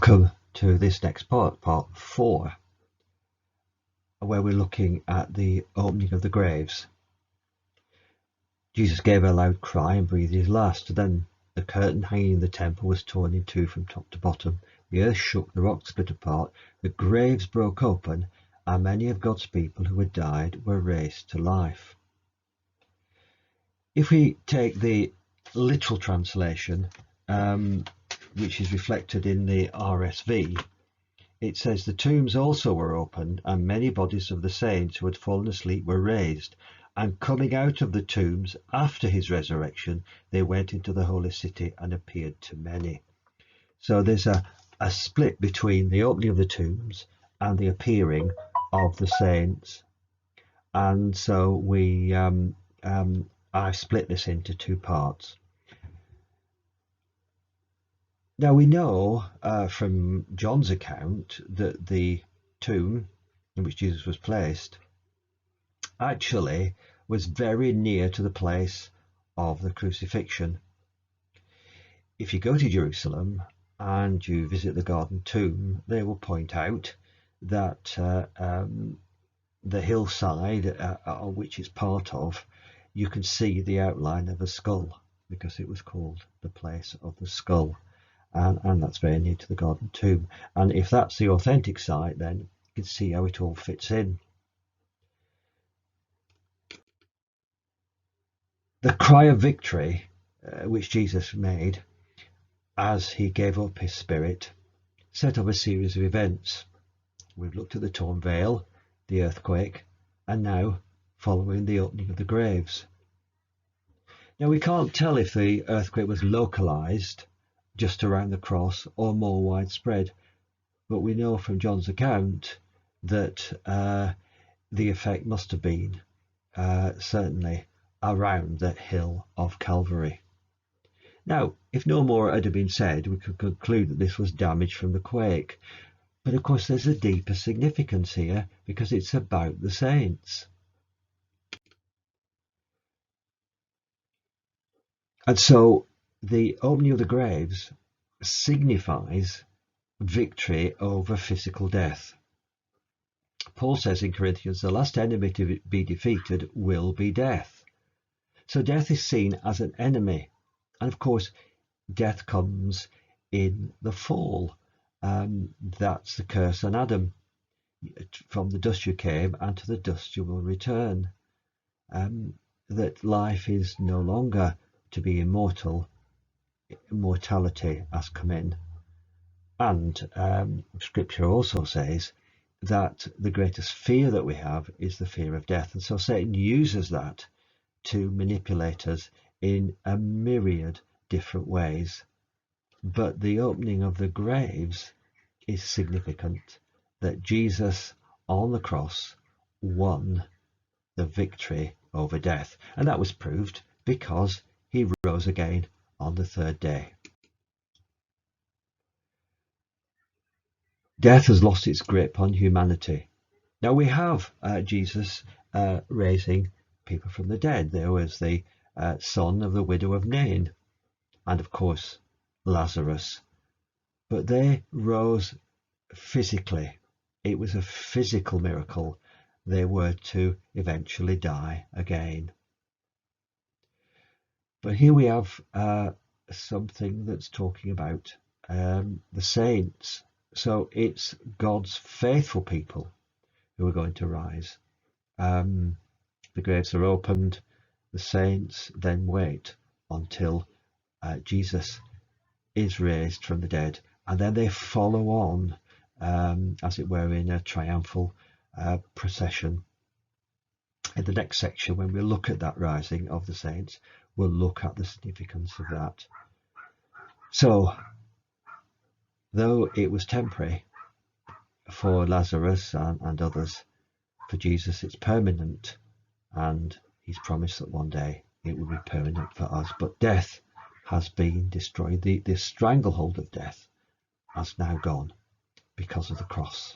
Welcome to this next part 4, where we're looking at the opening of the graves. Jesus gave a loud cry and breathed his last. Then the curtain hanging in the temple was torn in two from top to bottom. The earth shook, the rocks split apart, the graves broke open, and many of God's people who had died were raised to life. If we take the literal translation, which is reflected in the RSV, it says the tombs also were opened, and many bodies of the saints who had fallen asleep were raised. And coming out of the tombs after his resurrection, they went into the holy city and appeared to many. So there's a split between the opening of the tombs and the appearing of the saints. And so I've split this into 2 parts. Now we know from John's account that the tomb in which Jesus was placed actually was very near to the place of the crucifixion. If you go to Jerusalem and you visit the Garden Tomb, they will point out that the hillside which it's part of, you can see the outline of a skull, because it was called the place of the skull. And that's very near to the Garden Tomb. And if that's the authentic site, then you can see how it all fits in. The cry of victory which Jesus made as he gave up his spirit set up a series of events. We've looked at the torn veil, the earthquake, and now following the opening of the graves. Now we can't tell if the earthquake was localized just around the cross or more widespread, but we know from John's account that the effect must have been certainly around that hill of Calvary. Now, if no more had been said, we could conclude that this was damage from the quake, but of course there's a deeper significance here because it's about the saints. And so the opening of the graves signifies victory over physical death. Paul says in Corinthians, the last enemy to be defeated will be death. So death is seen as an enemy. And of course, death comes in the fall. That's the curse on Adam. From the dust you came, and to the dust you will return. That life is no longer to be immortal. Immortality has come in. And scripture also says that the greatest fear that we have is the fear of death. And so Satan uses that to manipulate us in a myriad different ways. But the opening of the graves is significant, that Jesus on the cross won the victory over death. And that was proved because he rose again on the 3rd day. Death has lost its grip on humanity. Now we have Jesus raising people from the dead. There was the son of the widow of Nain, and of course Lazarus. But they rose physically. It was a physical miracle. They were to eventually die again. But here we have something that's talking about the saints. So it's God's faithful people who are going to rise. The graves are opened. The saints then wait until Jesus is raised from the dead. And then they follow on, as it were, in a triumphal procession. In the next section, when we look at that rising of the saints, we'll look at the significance of that. So, though it was temporary for Lazarus and others, for Jesus it's permanent, and he's promised that one day it will be permanent for us. But death has been destroyed. The stranglehold of death has now gone because of the cross.